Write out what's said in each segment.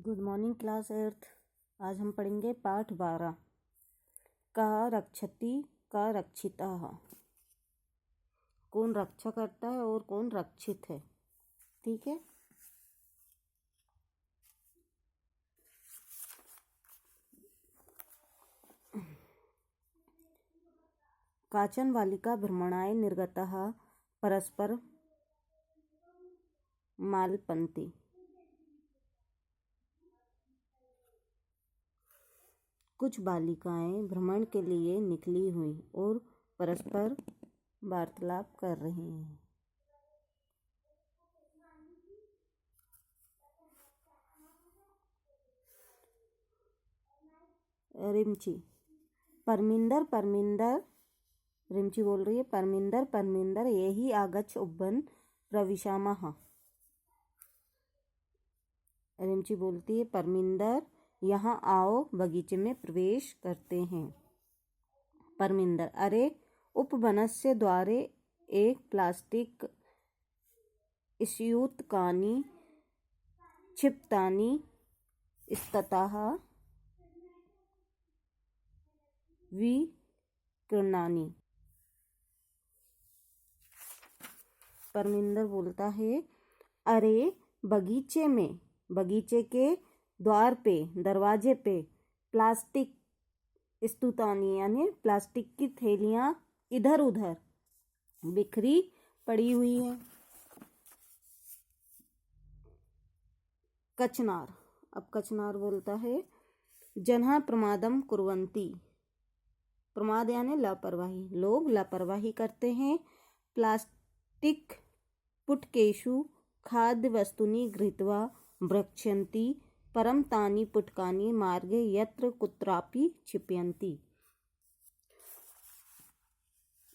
Good morning class earth. आज हम पढ़ेंगे पाठ 12 का रक्षति का रक्षितः। कौन रक्षा करता है और कौन रक्षित है। ठीक है। काचन बालिका भ्रमणाय निर्गतः परस्पर मालपन्ति। कुछ बालिकाएं भ्रमण के लिए निकली हुई और परस्पर वार्तालाप कर रही हैं। रिमची परमिंदर परमिंदर। रिमची बोल रही है परमिंदर परमिंदर यही आगच्छ उब्बन प्रविशामः। रिमची बोलती है परमिंदर यहाँ आओ बगीचे में प्रवेश करते हैं। परमिंदर अरे उपवनस्य द्वारे एक प्लास्टिक स्यूतकानि क्षिप्तानि स्ततः विकीर्णानि। परमिंदर बोलता है अरे बगीचे के द्वार पे दरवाजे पे प्लास्टिक स्तूतानी यानी प्लास्टिक की थैलियाँ इधर उधर बिखरी पड़ी हुई हैं। कचनार अब कचनार बोलता है जन्हा प्रमादम कुर्वन्ति। प्रमाद यानी लापरवाही। लोग लापरवाही करते हैं। प्लास्टिक पुटकेषु खाद्य वस्तुनि गृहीत्वा भक्षन्ति परं तानि पुटकानि मार्गे यत्र कुत्रापि क्षिप्यन्ति।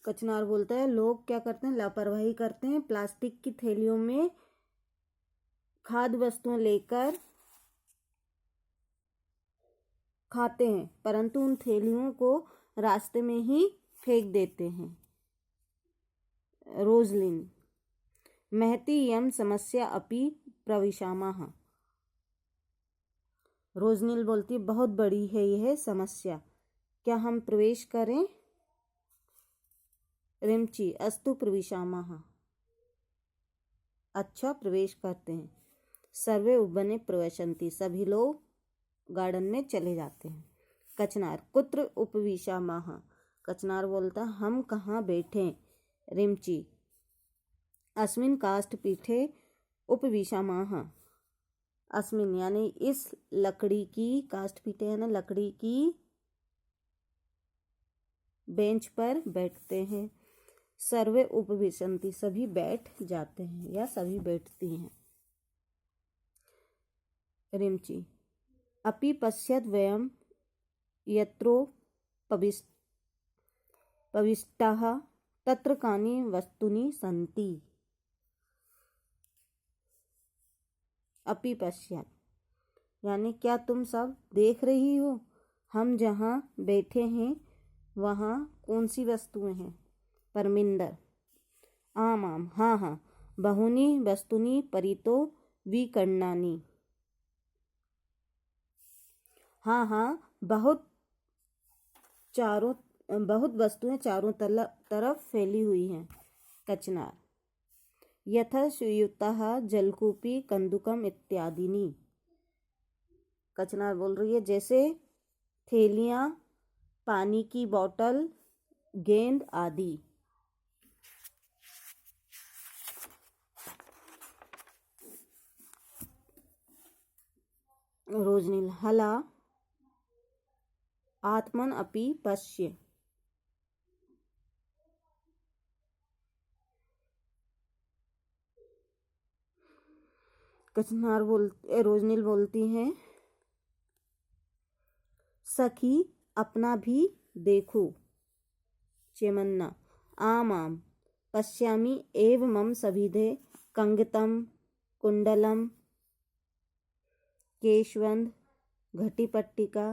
कचनार बोलता है लोग क्या करते हैं, लापरवाही करते हैं। प्लास्टिक की थैलियों में खाद्य वस्तुएं लेकर खाते हैं परंतु उन थैलियों को रास्ते में ही फेंक देते हैं। रोजलिन महती यम समस्या अपि प्रविशामः। रोजनिल बोलती बहुत बड़ी है यह समस्या, क्या हम प्रवेश करें। रिमची अस्तु प्रविशामः अच्छा प्रवेश करते हैं। सर्वे उब्बने प्रविशन्ति सभी लोग गार्डन में चले जाते हैं। कचनार कुत्र उपविशामः। कचनार बोलता हम कहाँ बैठें। रिमची अस्मिन् काष्ठपीठे उपविशामः। अस्मिन यानी इस लकड़ी की, काष्ठपीठे यानी लकड़ी की बेंच पर बैठते हैं। सर्वे उपविशन्ति सभी बैठ जाते हैं या सभी बैठती हैं। रिमची अपि पश्यत वयम यत्रो पविष्टाः तत्र कानि वस्तुनि सन्ति। अपि पश्यत यानी क्या तुम सब देख रही हो हम जहाँ बैठे हैं वहाँ कौन सी वस्तुएं हैं। परमिंदर आम आम हाँ हाँ बहूनि वस्तुनि परितो विकीर्णानि। हाँ हाँ बहुत वस्तुएं चारों तरफ फैली हुई हैं। कचनार यथा स्यूतः जलकूपी कंदुकम इत्यादिनी। कचनार बोल रही है जैसे थैलियाँ, पानी की बोतल, गेंद आदि। रोजनिल हला आत्मन अपि पश्य। रोजनिल बोलती हैं सखी अपना भी देखो। चेमन्ना आम आम पश्यामि एव मम सविधे कंगतम कुंडलम केशवंद घटिपट्टिका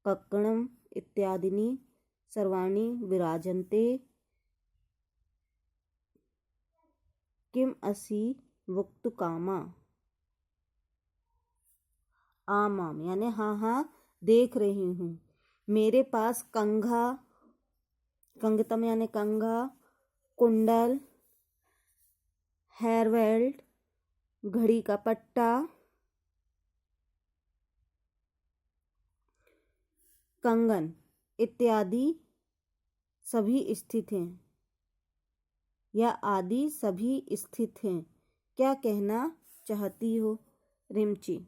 कक्कणम इत्यादिनी सर्वाणि विराजन्ते। किम असि वक्तुकामा। आम आम यानी हाँ हाँ देख रही हूँ। मेरे पास कंघा, कंगतम यानी कंघा, कुंडल, हेयर बेल्ट, घड़ी का पट्टा, कंगन इत्यादि सभी स्थित हैं या आदि सभी स्थित हैं। क्या कहना चाहती हो? रिमची।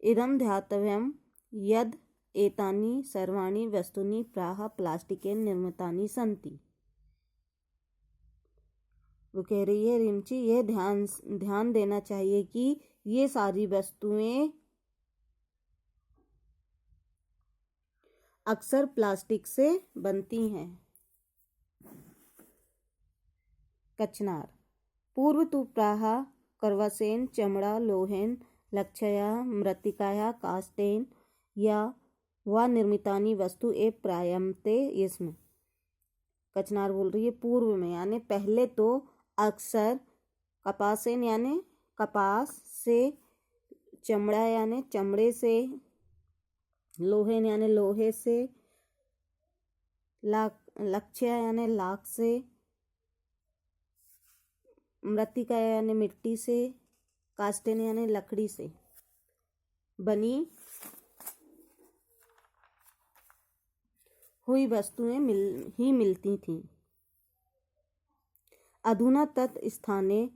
इदं ध्यातव्यं यद् एतानि सर्वाणि वस्तूनि प्रायः प्लास्टिकेन निर्मितानि सन्ति। वो कह रही है रिमची, ये ध्यान देना चाहिए कि ये सारी वस्तुएं अक्सर प्लास्टिक से बनती हैं। कचनार। पूर्व तु प्रायः कर्वासेन, चमड़ा, लोहेन, लक्षया, मृत्तिकाया, काष्ठेन या वा निर्मितानि वस्तु ए प्रायमते इसमें। कचनार बोल रही है पूर्व में यानी पहले तो अक्सर कपासेन यानी कपास से, चमड़ा यानी चमड़े से, लोहेन यानी लोहे से, लक्षया यानी लाख से, मृत्तिका यानी मिट्टी से, काष्ठेन यानी लकड़ी से बनी हुई वस्तुएं मिलती थीं। अधुना तत् स्थाने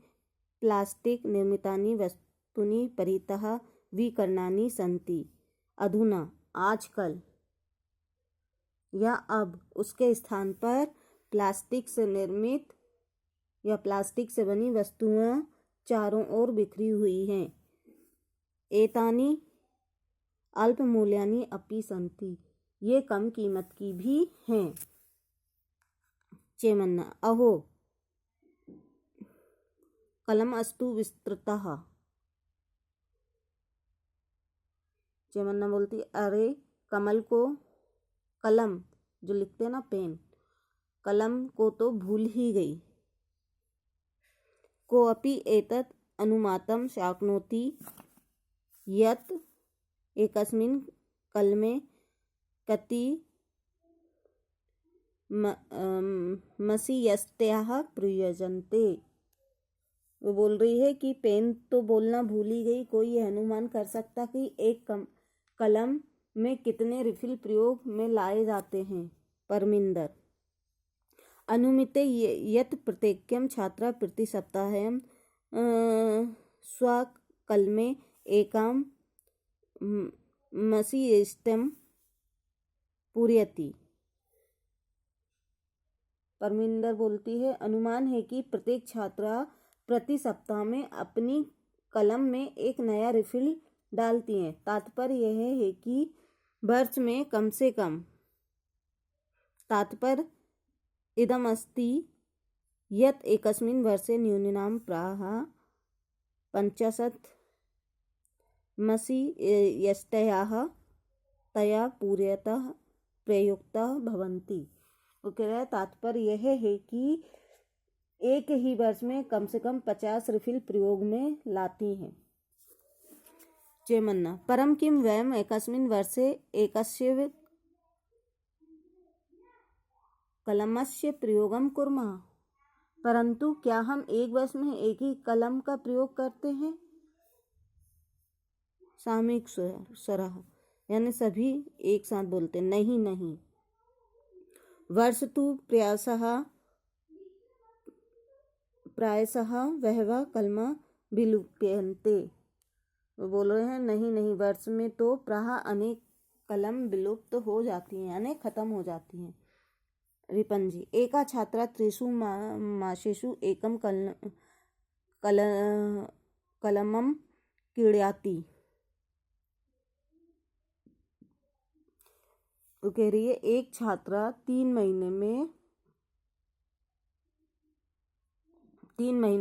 प्लास्टिक निर्मितानि वस्तूनि परितः विकरणानि सन्ति। अधुना आजकल या अब उसके स्थान पर प्लास्टिक से निर्मित या प्लास्टिक से बनी वस्तुएं चारों ओर बिखरी हुई हैं। एतानि अल्प मूल्यानि अपि सन्ति, ये कम कीमत की भी हैं। चेमन्ना। अहो कलम अस्तु विस्तृतः। चेमन्ना बोलती अरे कमल को, कलम जो लिखते ना पेन, कलम को तो भूल ही गई। कोऽपि एतत् अनुमातुं शक्नोति यत् एकस्मिन् कलमे कति मसीयष्टयाः प्रयुज्यन्ते। वो बोल रही है कि पेन तो बोलना भूल ही गई, कोई यह अनुमान कर सकता कि एक कलम में कितने रिफिल प्रयोग में लाए जाते हैं। परमिंदर। अनुमिते यत् प्रत्येकं छात्र प्रति सप्ताहं स्वकलमे एकां मसीयष्टं पूरयति। परमिंदर बोलती है अनुमान है कि प्रत्येक छात्रा प्रति सप्ताह में अपनी कलम में एक नया रिफिल डालती हैं। तात्पर्य यह है कि वर्ष में कम से कम, तात्पर्य इदम अस्ति यत् एकस्मिन् वर्षे न्यूनां प्रायः 50 मसीयष्टयाः तया पूर्यतः प्रयुक्ताः भवन्ति। वो कह रहा है तात्पर्य यह है कि एक ही वर्ष में कम से कम 50 रिफिल प्रयोग में लाती हैं। चेमन्ना। परम किं वयम् एकस्मिन् वर्षे एकस्य कलमस्य प्रयोगं कुर्मः। परंतु क्या हम एक वर्ष में एक ही कलम का प्रयोग करते हैं? सामूहिक स्वरः यानी सभी एक साथ बोलते नहीं नहीं। वर्ष तु प्रायशः बहवः कलमा विलुप्यन्ते। वो बोल रहे हैं नहीं नहीं, वर्ष में तो प्रायः अनेक कलम विलुप्त हो जाती हैं यानी खत्म हो जाती हैं। रिपंजी। एका छात्रा 3 मासेषु एकं कलमं क्रीडति। वो कह रही है एक छात्रा 3 महीनों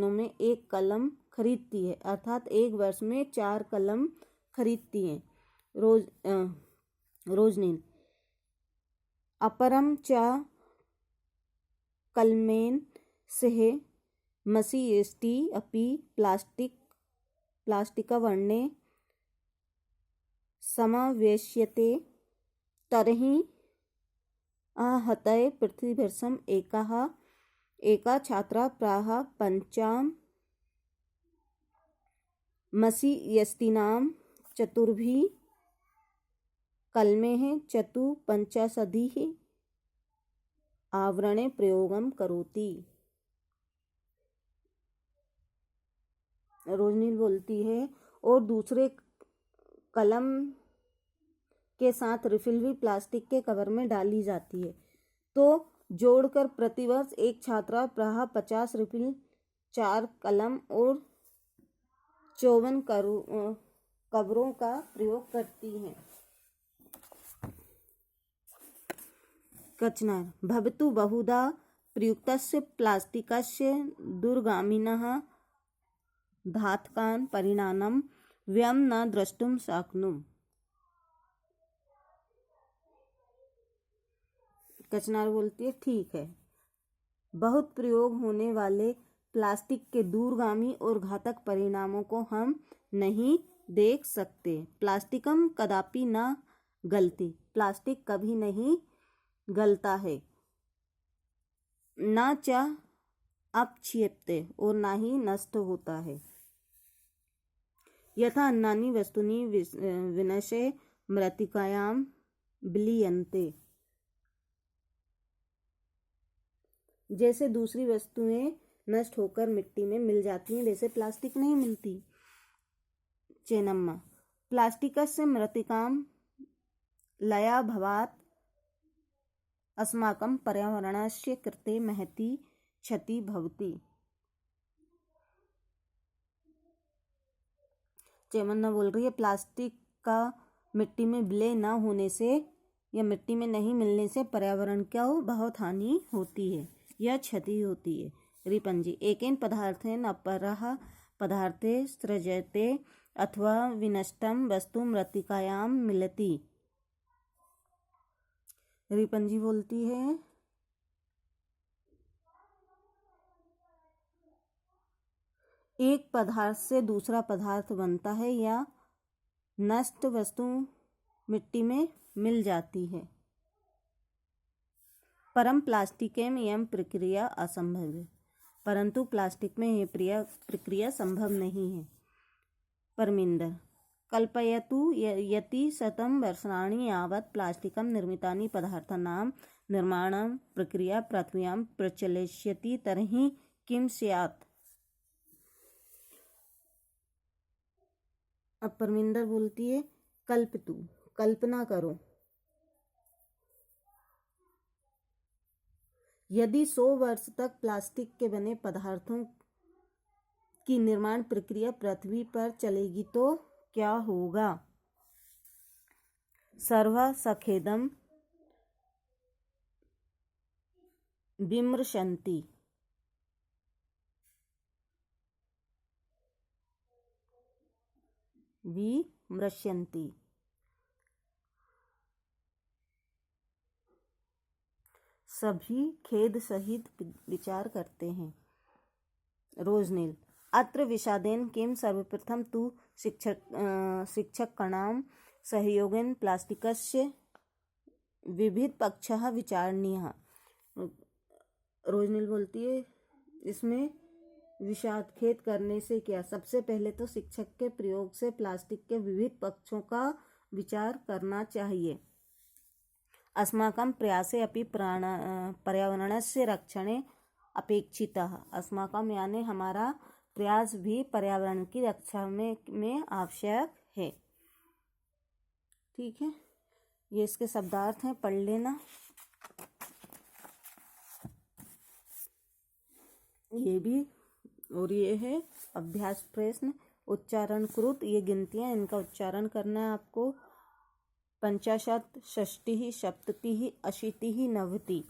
में एक कलम खरीदती है, अर्थात एक वर्ष में 4 कलम खरीदती हैं। रोजनीन। अपरम च कलमेन सह मसीयष्टि अपि प्लास्टिकवर्णे समावेश्यते तर्हि आहतये पृथ्वीवर्षम् एका छात्रा प्राह पंचाम मसी यस्तीनां चतुर्भिः कलमेः चतुःपञ्चाशदिः आवरणे प्रयोगं करोति। रोजनील बोलती है और दूसरे कलम के साथ रिफिल भी प्लास्टिक के कवर में डाली जाती है, तो जोड़कर प्रतिवर्ष एक छात्रा प्रायः 50 रिफिल, 4 कलम और 54 कवरों का प्रयोग करती हैं। कचनार भवतु बहुधा प्रयुक्तस्य प्लास्टिकस्य दूरगामिनः घातकान् परिणामं वयं न द्रष्टुं शक्नुमः। कचनार बोलती है, ठीक है, बहुत प्रयोग होने वाले प्लास्टिक के दूरगामी और घातक परिणामों को हम नहीं देख सकते। प्लास्टिकम कदापि न गलती, प्लास्टिक कभी नहीं गलता है। न च अपक्षीयते, और ना ही नष्ट होता है। यथा अन्यानि वस्तूनि विनश्य मृत्तिकायां विलीयन्ते, जैसे दूसरी वस्तुएं नष्ट होकर मिट्टी में मिल जाती हैं, वैसे प्लास्टिक नहीं मिलती। चेनम्मा प्लास्टिकस्य मृत्तिकां लयाभावात् अस्माकं पर्यावरणस्य कृते महती क्षति भवति। चेमन्ना बोल रही है, प्लास्टिक का मिट्टी में विलय न होने से या मिट्टी में नहीं मिलने से पर्यावरण को बहुत हानि होती है, यह क्षति होती है। रिपंजी एकेन पदार्थेन अपरः पदार्थे सृज्यते अथवा विनष्टं वस्तु मृत्तिकायां मिलति। रिपंजी बोलती है, एक पदार्थ से दूसरा पदार्थ बनता है या नष्ट वस्तु मिट्टी में मिल जाती है, परम प्लास्टिक में यह प्रक्रिया असंभव है, परंतु प्लास्टिक में यह प्रक्रिया संभव नहीं है। परमिंदर कल्पयतु यति शतं वर्षाणि यावत् प्लास्टिकं निर्मितानि पदार्थानां निर्माण प्रक्रिया पृथिव्यां प्रचलिष्यति तर्हि किं स्यात्। अब परमिंदर बोलती है, कल्पतु, कल्पना करो, यदि 100 वर्ष तक प्लास्टिक के बने पदार्थों की निर्माण प्रक्रिया पृथ्वी पर चलेगी तो क्या होगा। सर्वा सखेदम विमृशन्ति, सभी खेद सहित विचार करते हैं। रोजनील अत्र विषादेन किं सर्वप्रथम तु शिक्षकाणां सहयोगेन प्लास्टिकस्य विविधपक्षः विचारणीयः। रोजनील बोलती है, इसमें विषाद खेद करने से क्या, सबसे पहले तो शिक्षक के प्रयोग से प्लास्टिक के विविध पक्षों का विचार करना चाहिए। अस्माकं प्रयासे अपि पर्यावरणस्य रक्षणे अपेक्षितः, अस्माकं यानी हमारा प्रयास भी पर्यावरण की रक्षा में आवश्यक है। ठीक है, ये इसके शब्दार्थ हैं, पढ़ लेना। ये भी, और ये है अभ्यास प्रश्न उच्चारण कृत, ये गिनतियाँ, इनका उच्चारण करना है आपको। 50, 60, 70, 80, 90,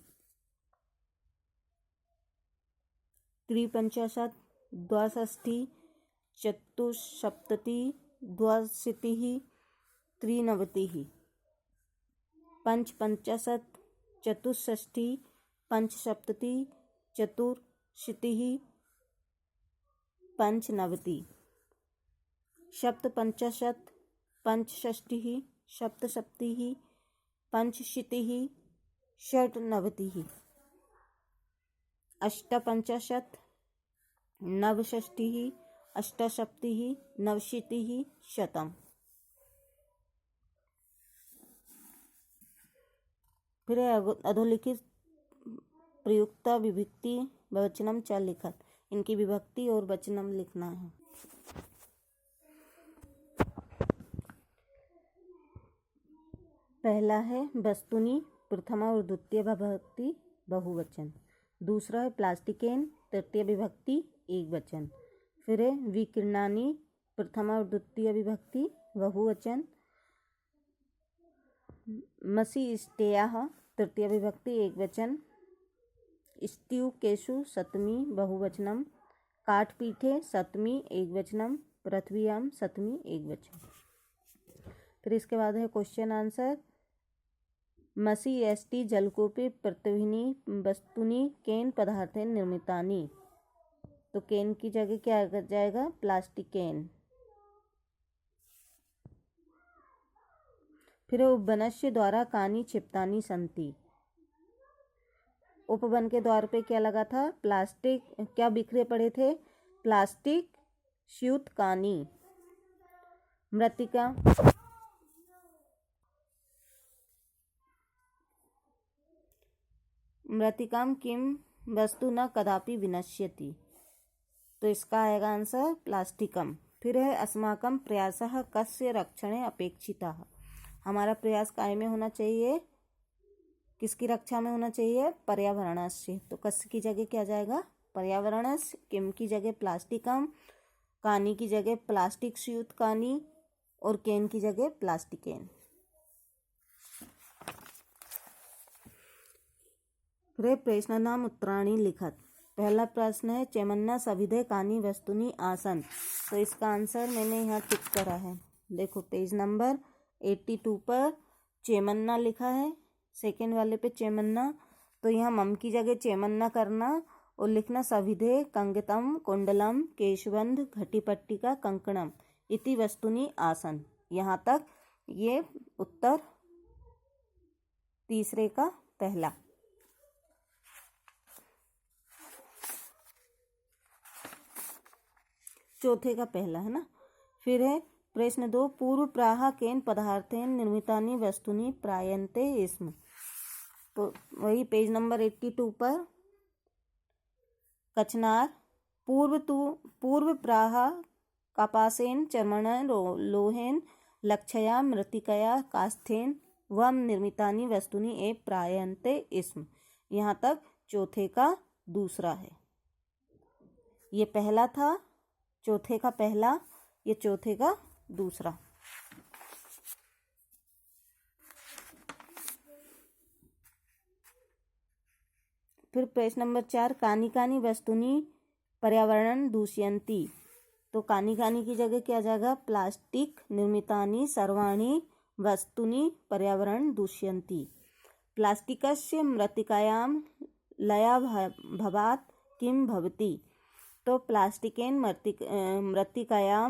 53, 62, 74, 62, 93, 55, 64, 75, 74, 95, 57, पंचषष्टिः सप्तसप्तिः पंचशीतिः षट्नवतिः अष्टपंचाशत् नवषष्टिः अष्टसप्तिः नवशीतिः शतम्। फिर अधोलिखित प्रयुक्ता विभक्ति वचनम च लिखत, इनकी विभक्ति और वचनम लिखना है। पहला है वस्तुनि प्रथमा और द्वितीय विभक्ति बहुवचन। दूसरा है प्लास्टिकेन तृतीय विभक्ति एक वचन। फिर है विकिरणानि प्रथमा और द्वितीय विभक्ति बहुवचन। मसीष्टेयाः तृतीय विभक्ति एक वचन। स्त्यूकेषु सप्तमी बहुवचनम। काठपीठे सप्तमी एक वचनम। पृथ्व्यां सप्तमी एक वचन। फिर इसके बाद है क्वेश्चन आंसर। मसी एसटी जलकूपे पृथ्वीनि वस्तुनि केन पदार्थेन निर्मितानि। तो केन की जगह क्या आ जाएगा? प्लास्टिकेन। फिर उपवनस्य द्वारा कानि क्षिप्तानि सन्ति। उपवन के द्वार पे क्या लगा था? प्लास्टिक। क्या बिखरे पड़े थे? प्लास्टिक स्यूतकानि। मृत्तिका मृत्तिकाम किम वस्तु न कदापि विनश्यति। तो इसका आएगा आंसर प्लास्टिकम। फिर है अस्माकं प्रयासः कस्य रक्षणे अपेक्षितः। हमारा प्रयास काय में होना चाहिए? किसकी रक्षा में होना चाहिए? पर्यावरणस्य। तो कस्य की जगह क्या जाएगा? पर्यावरणस्य। किम की जगह प्लास्टिकम। कानी की जगह प्लास्टिक स्यूतकानि और केन की जगह प्लास्टिकेन। फिर प्रश्न नाम उत्तराणि लिखत। पहला प्रश्न है चेमन्ना सविधे कानि वस्तुनि आसन। तो इसका आंसर मैंने यहाँ टिक करा है। देखो पेज नंबर 82 पर चेमन्ना लिखा है, सेकेंड वाले पे चेमन्ना। तो यहाँ मम की जगह चेमन्ना करना और लिखना सविधे कंगतम कुंडलम केशबंध घटीपट्टिका कंकणम इति वस्तुनि आसन। यहाँ तक ये उत्तर तीसरे का पहला। चौथे का पहला है ना। फिर है प्रश्न 2 पूर्व प्राह केन पदार्थेन निर्मितानि वस्तुनि प्रायन्ते स्म। तो वही पेज नंबर 82 पर कचनार पूर्व प्राह कपासेन चर्मण लोहेन लक्षया मृत्तिकया कास्थेन वम निर्मितानि वस्तुनि ए प्रायन्ते स्म। यहाँ तक चौथे का दूसरा है। ये पहला था, चौथे का पहला, ये चौथे का दूसरा। फिर प्रश्न नंबर 4 कानि कानि वस्तुनि पर्यावरण दूषयन्ति। तो कानि कानि की जगह क्या जाएगा? प्लास्टिक निर्मितानि सर्वाणि वस्तुनि पर्यावरण दूषयन्ति। प्लास्टिकस्य मृत्तिकायां लयाभावात् किं भवति। तो प्लास्टिकेन मृत्तिकायां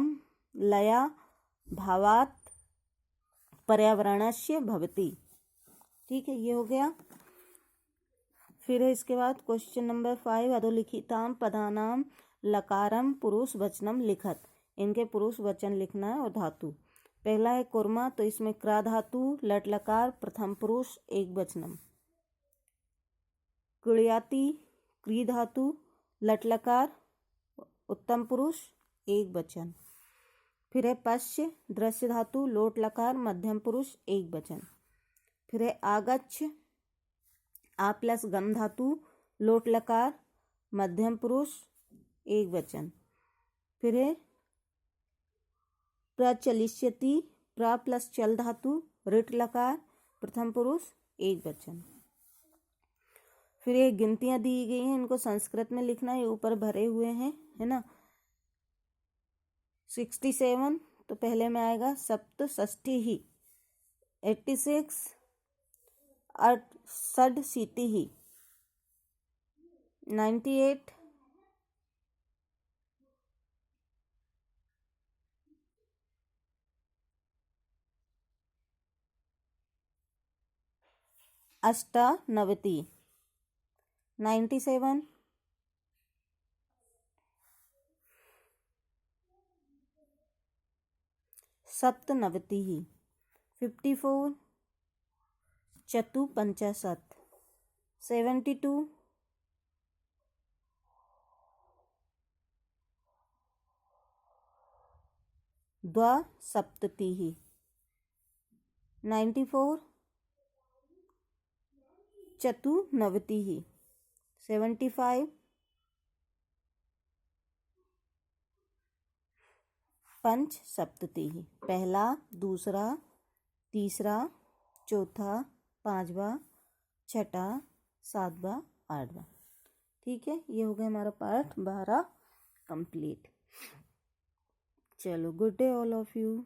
लयाभावात् पर्यावरणस्य भवति। ठीक है, ये हो गया। फिर है इसके बाद क्वेश्चन नंबर 5 अधोलिखितां पदानां लकारम पुरुष वचनम लिखत। इनके पुरुष वचन लिखना है और धातु। पहला है कुर्मा, तो इसमें क्रा धातु लट लकार प्रथम पुरुष एक वचनम। कुड़याति क्री धातु लट लकार उत्तम पुरुष एक वचन। फिर है पश्य दृश्य धातु लोट लकार मध्यम पुरुष एक वचन। फिर है आगच्छ आ प्लस गम धातु लोट लकार मध्यम पुरुष एक वचन। फिर है प्रचलिष्यति प्रा प्लस चल धातु ऋट लकार प्रथम पुरुष एक वचन। फिर ये गिनतियां दी गई हैं, इनको संस्कृत में लिखना है, ऊपर भरे हुए हैं, है ना। 67 तो पहले में आएगा सप्तषष्ठी ही। 86 षड्शीति ही। 98 . अष्टानवति 97, सप्तनवतिः 54, चतुपंचाशत् 72, द्वासप्ततिः 94, चतुर्नवतिः 75, पंचसप्ततिः पहला, दूसरा, तीसरा, चौथा, पांचवा, छठा, सातवां, आठवां। ठीक है, ये हो गया हमारा पार्ट 12 कंप्लीट। चलो, good day all of you.